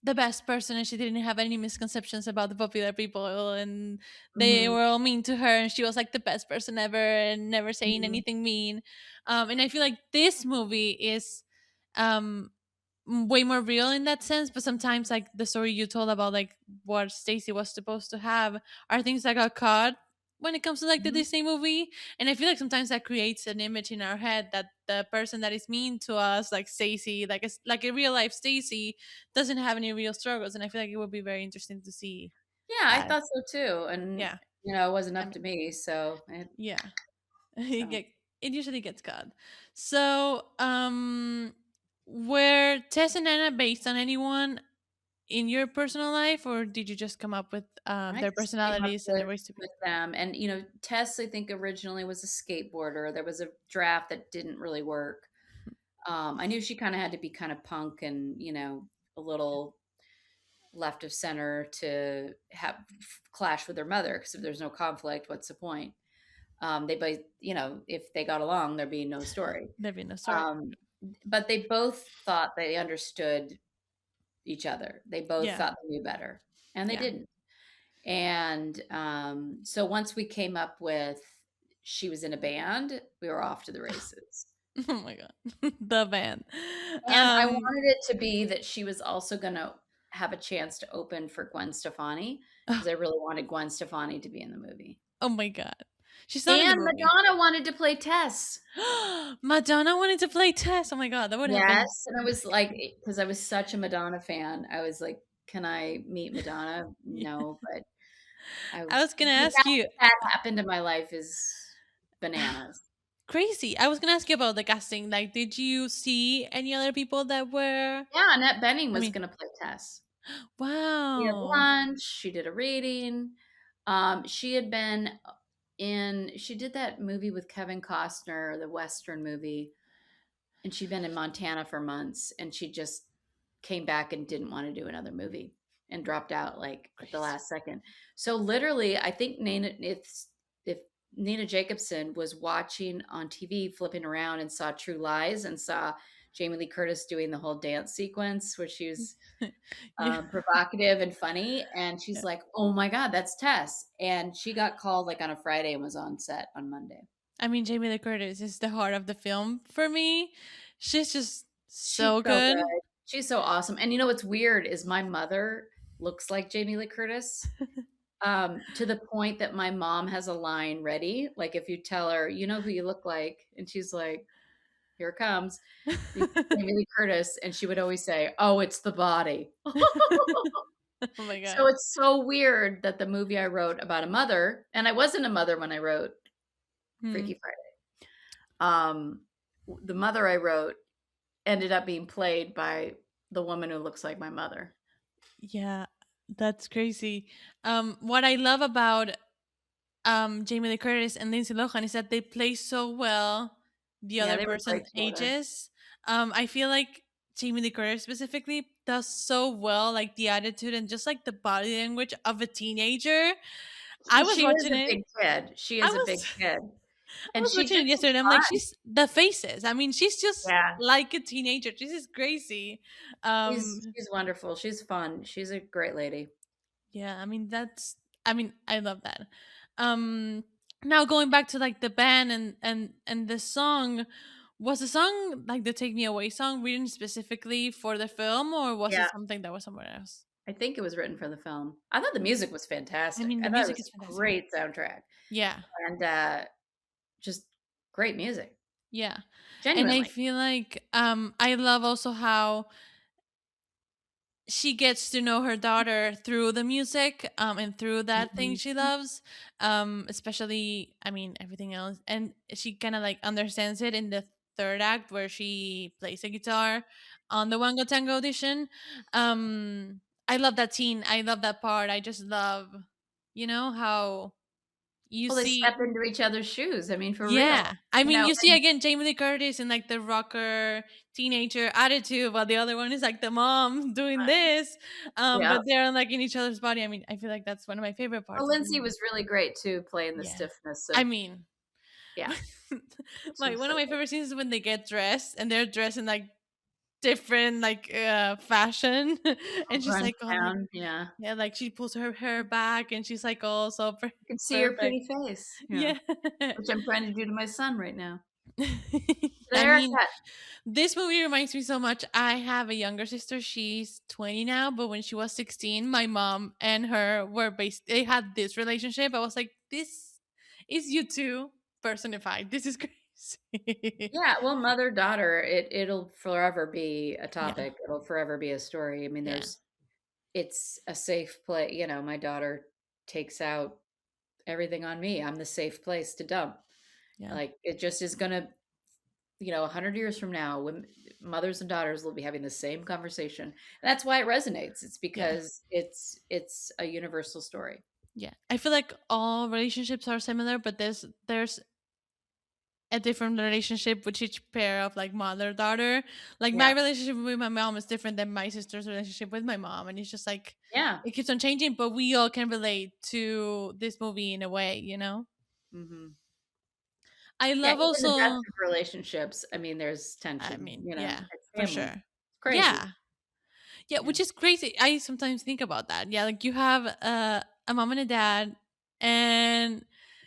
the best person, and she didn't have any misconceptions about the popular people, and they Mhm, were all mean to her, and she was like the best person ever, and never saying mhm, anything mean. And I feel like this movie is um way more real in that sense, but sometimes like the story you told about like what Stacy was supposed to have are things that got caught when it comes to like the mhm. Disney movie. And I feel like sometimes that creates an image in our head that the person that is mean to us, like Stacy, like a real life Stacy, doesn't have any real struggles. And I feel like it would be very interesting to see Yeah, I that. thought so too. And Yeah. it wasn't I up mean, to me, so yeah. so. It usually gets cut. So were Tess and Anna based on anyone in your personal life, or did you just come up with I their just came up personalities and their ways to be? with them. And Tess, I think originally was a skateboarder. There was a draft that didn't really work. I knew she kind of had to be kind of punk and a little left of center to have clash with her mother, because if there's no conflict, what's the point? They both, if they got along, there'd be no story. There'd be no story. But they both thought they understood each other. They both Yeah. thought they knew better, and they Yeah. didn't. And so once we came up with she was in a band, we were off to the races. Oh my god, the band. And I wanted it to be that she was also going to have a chance to open for Gwen Stefani, because I really wanted Gwen Stefani to be in the movie. Oh my god, she's not in the And movie. Madonna wanted to play Tess. Madonna wanted to play Tess. Oh my god, that would have been. Yes, and I was like, because I was such a Madonna fan, I was like, can I meet Madonna? No, but I was gonna the ask fact you. that happened in my life is bananas. Crazy. I was gonna ask you about the casting. Like, did you see any other people that were? Yeah, Annette Bening I was mean, going to play Tess. We had wow. lunch. She did a reading. She had been she did that movie with Kevin Costner, the Western movie, and she'd been in Montana for months, and she just came back and didn't want to do another movie and dropped out like at the Crazy. last second. So literally, I think if Nina Jacobson was watching on TV, flipping around and saw True Lies and saw Jamie Lee Curtis doing the whole dance sequence where she was Yeah. provocative and funny, and she's Yeah. like, "Oh my God, that's Tess!" And she got called like on a Friday and was on set on Monday. I mean, Jamie Lee Curtis is the heart of the film for me. She's just She's so so good. good. She's so awesome. And you know what's weird is my mother looks like Jamie Lee Curtis, to the point that my mom has a line ready. Like if you tell her, you know who you look like, and she's like, "Here it comes, Jamie Lee Curtis," and she would always say, "Oh, it's the body." Oh my So god. it's so weird that the movie I wrote about a mother, and I wasn't a mother when I wrote Hmm. Freaky Friday. The mother I wrote ended up being played by the woman who looks like my mother. Yeah, that's crazy. What I love about Jamie Lee Curtis and Lindsay Lohan is that they play so well the Yeah, other they were great person together. ages. I feel like Jamie Lee Curtis specifically does so well, like the attitude and just like the body language of a teenager. I was She is watching a it. big kid. She I is a was big kid. I And was she watching just it is yesterday. And I'm like, fun. she's the faces. I mean, she's just Yeah. like a teenager. This is crazy. She's wonderful. She's fun. She's a great lady. Yeah, I mean that's I mean I love that. Um Now going back to like the band and the song, was the song like the Take Me Away song written specifically for the film or was it Yeah. something that was somewhere else? I think it was written for the film. I thought the music was I fantastic. mean I the thought it music was is a fantastic. great soundtrack Yeah. and just great music. Yeah. And I Genuinely. feel like I love also how she gets to know her daughter through the music and through that thing Mhm. she loves, especially I mean everything else, and she kind of like understands it in the third act where she plays a guitar on the Wango Tango audition. I love that scene, I love that part, I just love, how you Well, they see. step into each other's shoes. I mean, for real. Yeah. I You mean, know, you see and again Jamie Lee Curtis in like the rocker teenager attitude, while the other one is like the mom doing this. yeah. But they're like in each other's body. I mean, I feel like that's one of my favorite Well, parts of the Lindsay movie. was really great too, playing the Yeah. stiffness I of mean, yeah. She my was one so of my good. favorite scenes is when they get dressed and they're dressed in like different like fashion and she's Grunge like all like town, yeah. yeah, like she pulls her hair back and she's like all so You can see her perfect. pretty face, yeah, Yeah. which I'm trying to do to my son right now. Get a I mean, haircut. this movie reminds me so much. I have a younger sister. She's 20 now, but when she was 16, my mom and her were they had this relationship. I was like, this is you two personified. This is crazy. Yeah, well, mother-daughter, it'll forever be a Yeah. topic. It'll forever be a story. I mean, Yeah. it's a safe place. You know, my daughter takes out everything on me. I'm the safe place to dump. Yeah. Like it just is gonna, 100 years from now, when mothers and daughters will be having the same conversation. And that's why it resonates. It's Yeah. because it's a universal story. Yeah. I feel like all relationships are similar, but there's a different relationship with each pair of like mother daughter. Like my Yeah. relationship with my mom is different than my sister's relationship with my mom, and it's just like Yeah. it keeps on changing. But we all can relate to this movie in a way, Hmm. I Yeah, love even the best also. of relationships, I mean, there's I tension, mean, yeah, it's for family. sure. It's crazy. Yeah, yeah, Yeah. which is crazy. I sometimes think about that. Yeah, like you have a mom and a dad, and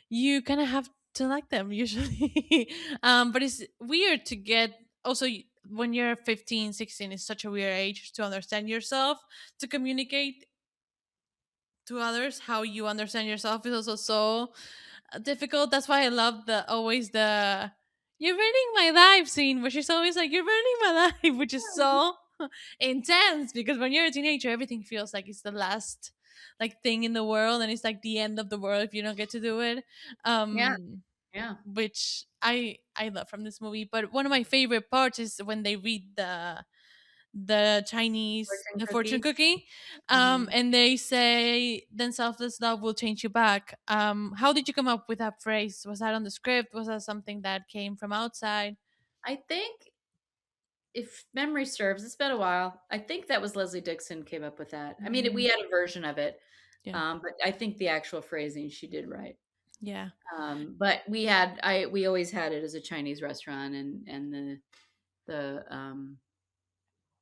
you kind of have to like them usually. But it's weird to get also when you're 15, 16 is such a weird age to understand yourself, to communicate to others how you understand yourself is also so difficult. That's why I love the always the "you're ruining my life" scene, where she's always like "you're ruining my life," which is so intense because when you're a teenager, everything feels like it's the last like thing in the world, and it's like the end of the world if you don't get to do it. Yeah. Um, Yeah. which I love from this movie. But one of my favorite parts is when they read Fortune the fortune cookie. cookie, Mhm. and they say, then selfless love will change you back. How did you come up with that phrase? Was that on the script? Was that something that came from outside? I think if memory serves, it's been a while. I think that was Leslie Dixon came up with that. I mean, we Mm, had a version of it, yeah, but I think the actual phrasing she did right. yeah, But we always had it as a Chinese restaurant, and the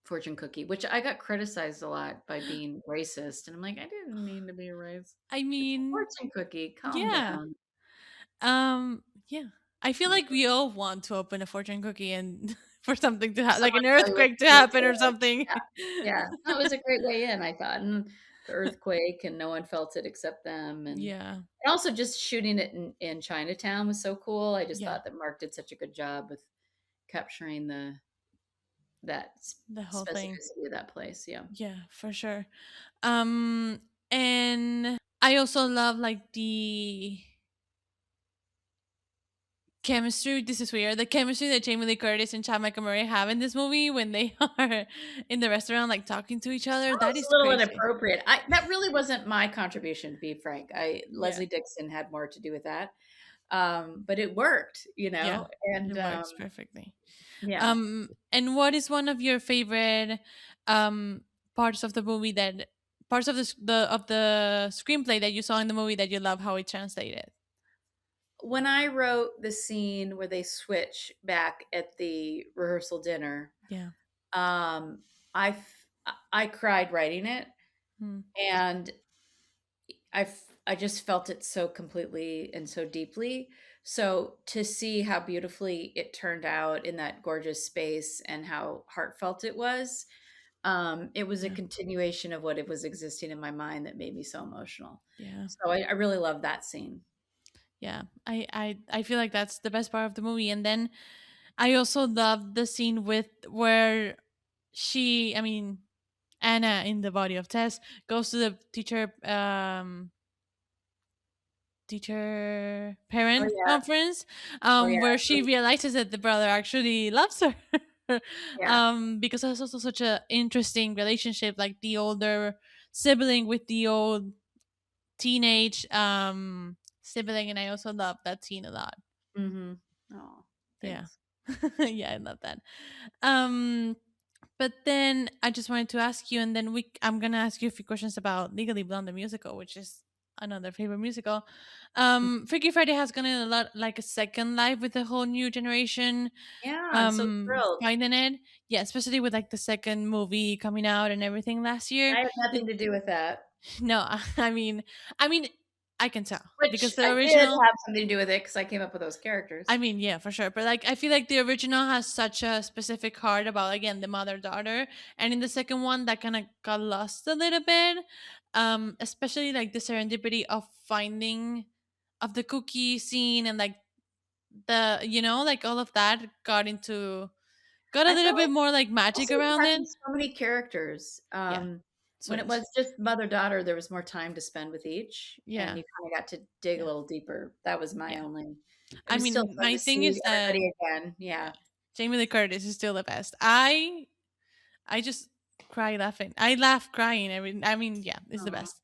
fortune cookie, which I got criticized a lot by being racist, and I'm like, I didn't mean to be racist. I It's a mean, fortune cookie. Calm yeah. down. Yeah. I feel Yeah. like we all want to open a fortune cookie and for something to happen, like Someone an tell you what earthquake to to do happen for or it. something. Yeah, yeah. That was a great way in, I thought, and the earthquake, and no one felt it except them, Yeah. and also just shooting it in Chinatown was so cool. I just Yeah. thought that Mark did such a good job with capturing that The whole thing. specificity of that place. Yeah. Yeah, for sure. Um and I also love like the chemistry. This is weird. The chemistry that Jamie Lee Curtis and Chad McMurray have in this movie when they are in the restaurant, like talking to each other. That That was is a little crazy. inappropriate. I That really wasn't my contribution, to be frank. I Yeah. Leslie Dixon had more to do with that. But it worked, Yeah. and It works perfectly. yeah. And what is one of your favorite um parts of the movie that parts of the screenplay that you saw in the movie that you love how it translated? When I wrote the scene where they switch back at the rehearsal dinner, Yeah. um, I cried writing it, Mm, and I just felt it so completely and so deeply. So to see how beautifully it turned out in that gorgeous space and how heartfelt it was, it was a yeah. continuation of what it was existing in my mind that made me so emotional. Yeah. So I really love that scene. Yeah. I feel like that's the best part of the movie. And then I also love the scene with where I mean Anna in the body of Tess goes to the teacher Oh parent yeah. conference, Oh yeah. where she realizes that the brother actually loves her. Yeah. Because that's also such a interesting relationship, like the older sibling with the old teenage sibling, and I also love that scene a lot. Mhm. Oh, Yeah. thanks. Yeah, I love that. um but then I just wanted to ask you, and then I'm gonna ask you a few questions about Legally Blonde the musical, which is another favorite musical. Freaky Friday has gone in a lot like a second life with the whole new generation Yeah, I'm so thrilled. finding it. Yeah, especially with like the second movie coming out and everything last year. I had Did- nothing to do with that, no, I mean, I can tell which because the I did original. have something to do with it because I came up with those I characters. mean, yeah, for sure. But like, I feel like the original has such a specific heart about again the mother daughter, and in the second one that kind of got lost a little bit. Especially like the serendipity of finding of the cookie scene and like the like all of that got a I little felt bit like more like magic also around it. having so many characters. Yeah, When it switch. was just mother-daughter, there was more time to spend with each, and Yeah, you kinda got to dig a yeah, little deeper. That was my yeah. only It I was still mean, fun my to thing see is that everybody again. yeah, Yeah. Jamie Lee Curtis is still the best. I just cry laughing. I laugh crying every. I mean, yeah, it's the Aw. best.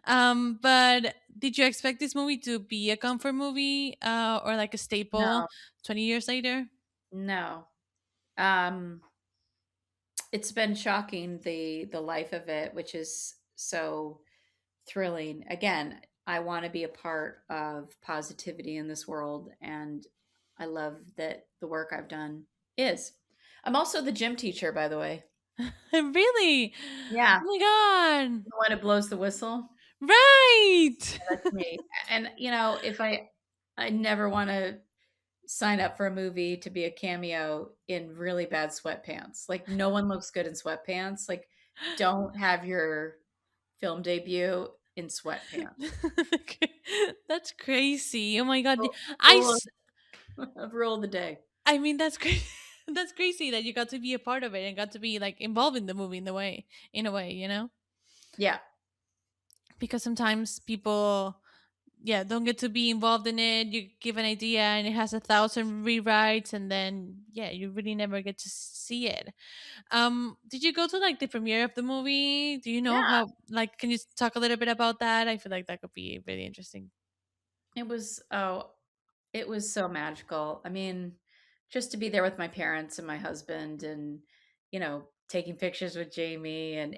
But did you expect this movie to be a comfort movie, or like a staple No, 20 years later? no. Um, it's been shocking, the life of it, which is so thrilling. Again, I want to be a part of positivity in this world, and I love that the work I've done is. I'm also the gym teacher, by the way. Really? Yeah, Oh my god! the one who blows the whistle. Right. That's me. And if I never want to sign up for a movie to be a cameo in really bad sweatpants. Like no one looks good in sweatpants. Like don't have your film debut in sweatpants. That's crazy. Oh my god! Rule I rule s- of rule of the day. I mean that's crazy. That's crazy that you got to be a part of it and got to be like involved in the movie in a way, Yeah. because sometimes people don't get to be involved in it. You give an idea and it has 1,000 rewrites, and then you really never get to see it. Did you go to like the premiere of the movie? Do you know Yeah, how, like, can you talk a little bit about that? I feel like that could be really interesting. it was it was so magical. I mean, just to be there with my parents and my husband and, taking pictures with Jamie and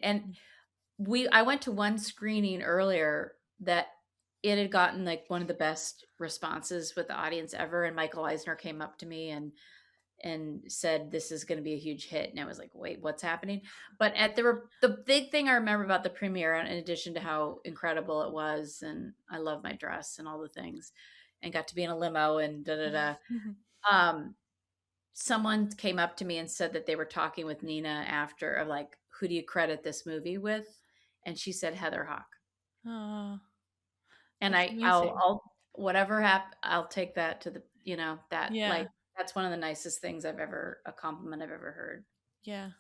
I went to one screening earlier that it had gotten like one of the best responses with the audience ever, and Michael Eisner came up to me and said this is going to be a huge hit, and I was like, wait, what's happening? But the big thing I remember about the premiere, in addition to how incredible it was, and I love my dress and all the things, and got to be in a limo and da da da. um Someone came up to me and said that they were talking with Nina after, of like, who do you credit this movie with? And she said Heather Hawk. Oh, And that's amazing. I'll whatever I'll take that to the, that, Yeah, like, that's one of the nicest things a compliment I've ever heard. yeah,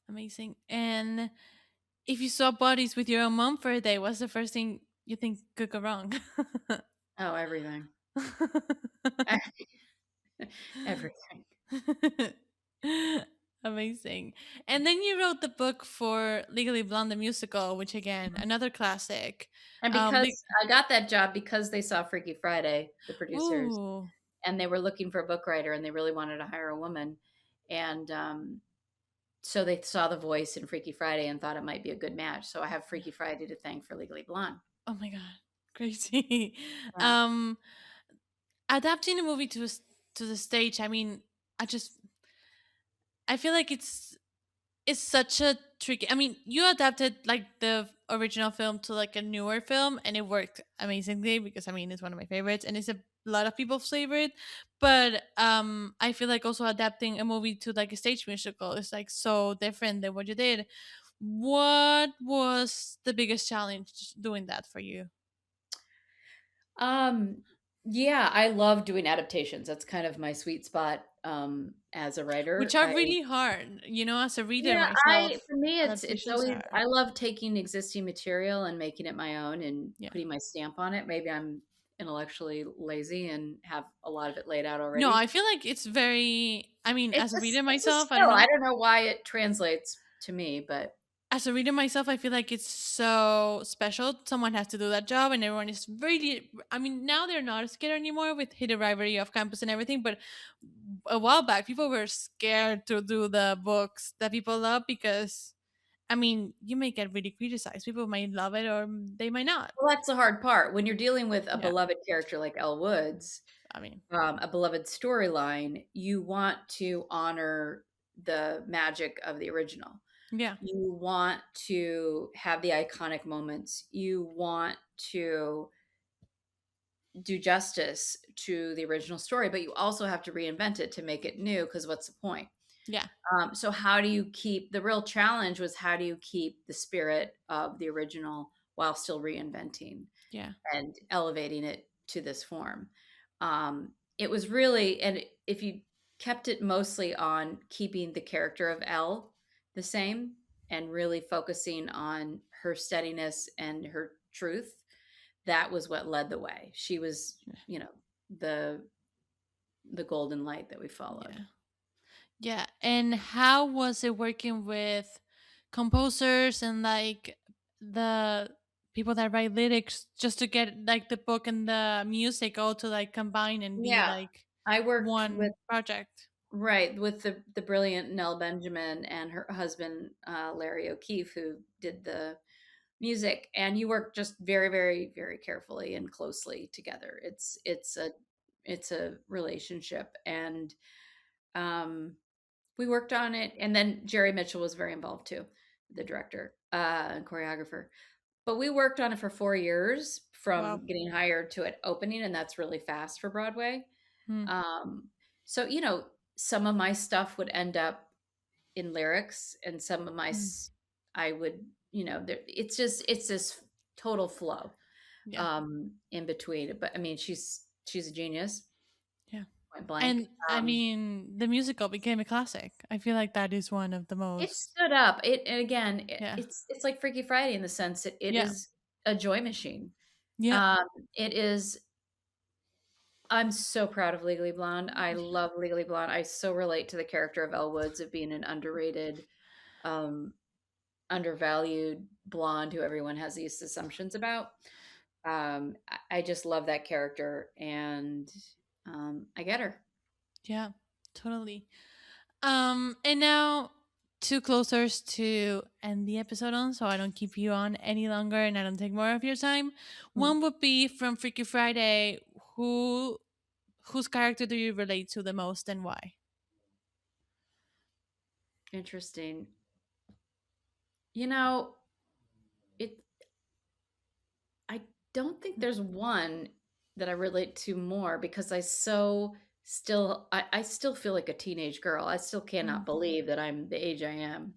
amazing. And if you swap bodies with your own mom for a day, what's the first thing you think could go wrong? Oh, everything. Everything. Amazing. And then you wrote the book for Legally Blonde the musical, which again, another classic. And Big, because I got that job because they saw Freaky Friday, the producers, ooh, and they were looking for a book writer and they really wanted to hire a woman. And so they saw the voice in Freaky Friday and thought it might be a good match. So I have Freaky Friday to thank for Legally Blonde. oh my god, crazy. Yeah. um, Adapting a movie to the stage. I mean, I just I feel like it's such a tricky. I mean, you adapted like the original film to like a newer film, and it worked amazingly because I mean it's one of my favorites, and it's a lot of people's favorite. But I feel like also adapting a movie to like a stage musical is like so different than what you did. What was the biggest challenge doing that for you? Um, yeah, I love doing adaptations. That's kind of my sweet spot as a Which writer. are really hard, as a reader Yeah, myself. for me it's Adaptations always, are, I love taking existing material and making it my own and yeah. putting my stamp on it. Maybe I'm intellectually lazy and have a lot of it laid out No, already. I feel like it's very. I mean, as a reader It's a myself, I don't skill. I know. don't know why it translates to me, but As a reader myself, I feel like it's so special. Someone has to do that job, and everyone is really. I mean, now they're not scared anymore with hidden rivalry of campus and everything. But a while back, people were scared to do the books that people love because, I mean, you may get really criticized. People might love it or they might not. well, that's the hard part. When you're dealing with a Yeah, beloved character like Elle Woods, I mean, a beloved storyline, you want to honor the magic of the original. yeah, You want to have the iconic moments. You want to do justice to the original story, but you also have to reinvent it to make it new, because what's the point? yeah, So how do you keep, the real challenge was, how do you keep the spirit of the original while still reinventing yeah, and elevating it to this form? It was really, and if you kept it mostly on keeping the character of Elle the same and really focusing on her steadiness and her truth, that was what led the way. She was, you know, the the golden light that we followed. yeah. Yeah, and how was it working with composers and like the people that write lyrics just to get like the book and the music all to like combine and be Yeah, like I worked with, one project? right, with the brilliant Nell Benjamin and her husband Larry O'Keefe, who did the music, and you work just very, very, very carefully and closely together. It's a relationship, and um, we worked on it, and then Jerry Mitchell was very involved too, the director and choreographer. But we worked on it for 4 years Wow. from getting hired to it opening, and that's really fast for Broadway. Hmm. Um, so, some of my stuff would end up in lyrics, and some of Hmm. I would, it's this total flow Yeah. in between. But I mean, she's a genius, Yeah. point blank. And I mean, the musical became a classic. I feel like that is one of the It most. stood up. And again, Yeah. it's like Freaky Friday in the sense that it Yeah. is a joy machine. Yeah. It is. I'm so proud of Legally Blonde. I love Legally Blonde. I so relate to the character of Elle Woods of being an underrated, um, undervalued blonde who everyone has these assumptions about. I just love that character, and I get her. Yeah, totally. And now two closers to end the episode on, so I don't keep you on any longer and I don't take more of your time. Hmm. One would be from Freaky Friday. Whose character do you relate to the most and why? Interesting. You know, it. I don't think there's one that I relate to more because I still feel like a teenage girl. I still cannot Mm. believe that I'm the age I am.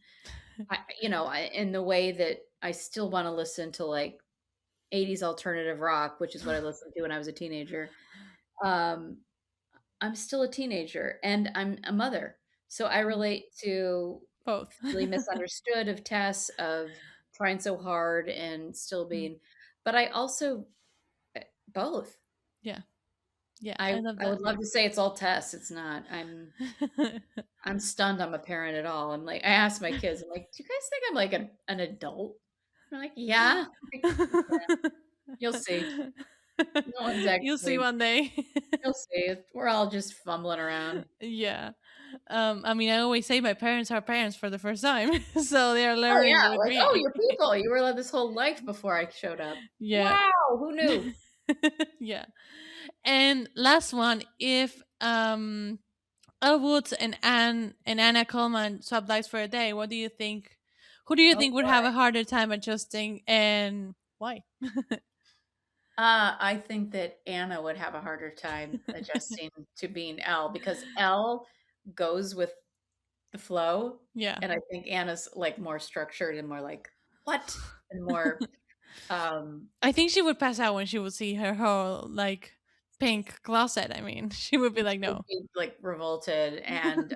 In the way that I still want to listen to like 80s alternative rock, which is what I listened to when I was a teenager. Um, I'm still a teenager and I'm a mother. So I relate to Both. really misunderstood of Tess, of trying so hard and still Mm. being, but I also both. Yeah. Yeah, I I love I that. would love to say it's all Tess. It's not. I'm stunned I'm a parent at all. I'm like, I asked my kids, I'm like, do you guys think I'm like an adult? They're like, yeah. Like, you'll see. No one's You'll see actually. one day. You'll see. We're all just fumbling around. Yeah. I mean, I always say my parents are parents for the first time, so they are Oh learning yeah, with like, oh, me. you're people. You were like this whole life before I showed up. Yeah. Wow, who knew? Yeah. And last one, if Elle Woods and Anna Coleman swap lives for a day, what do you think? Who do you Oh think would have a harder time adjusting, and why? I think that Anna would have a harder time adjusting to being Elle because Elle goes with the flow, Yeah. and I think Anna's like more structured and more like what and more I think she would pass out when she would see her whole like pink closet. I mean, she would be like, would no. be like revolted and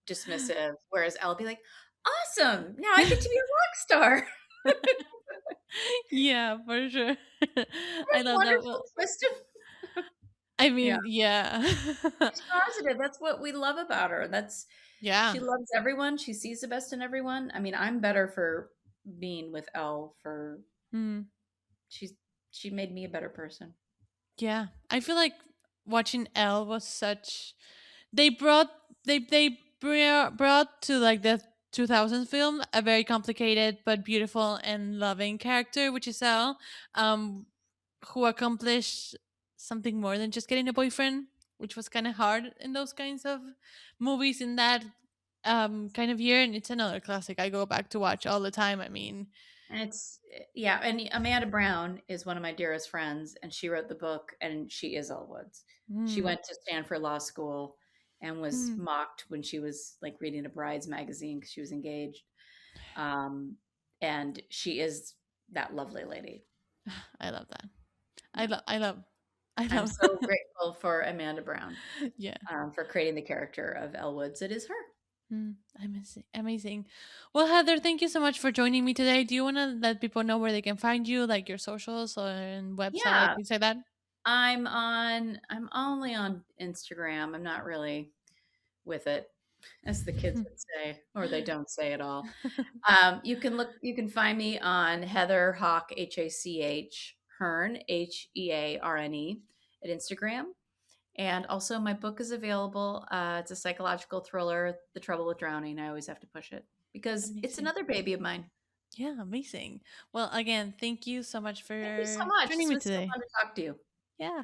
dismissive, whereas Elle would be like, awesome, now I get to be a rock star. Yeah, for sure. I What a love that one. wonderful twist of I yeah. mean, yeah. She's positive. That's what we love about her. Yeah. She loves everyone. She sees the best in everyone. I mean, I'm better for being with Elle for Mm. she's she made me a better person. Yeah. I feel like watching Elle was such they brought brought to like the 2000s film a very complicated but beautiful and loving character, which is Elle, um, who accomplished something more than just getting a boyfriend, which was kind of hard in those kinds of movies in that kind of year. And it's another classic I go back to watch all the time. I mean, And yeah, and Amanda Brown is one of my dearest friends, and she wrote the book, and she is Elle Woods. She mm, went to Stanford Law School and was mm, mocked when she was like reading a bride's magazine because she was engaged. Um, and she is that lovely lady. I love that. Yeah. I I'm love. so grateful for Amanda Brown Yeah. for creating the character of Elle Woods. It is her. Amazing. Amazing. Well, Heather, thank you so much for joining me today. Do you want to let people know where they can find you, like your socials or and website, Yeah, things like that? I'm only on Instagram. I'm not really with it, as the kids would say, or they don't say at all. You can find me on Heather Hach, Hach, Hearn, Hearne, at Instagram. And also my book is available. It's a psychological thriller, The Trouble with Drowning. I always have to push it because it's Amazing. another baby of mine. Yeah, amazing. Well, again, thank you so much Thank you so for much. joining This me was so today. fun to talk to you. Yeah.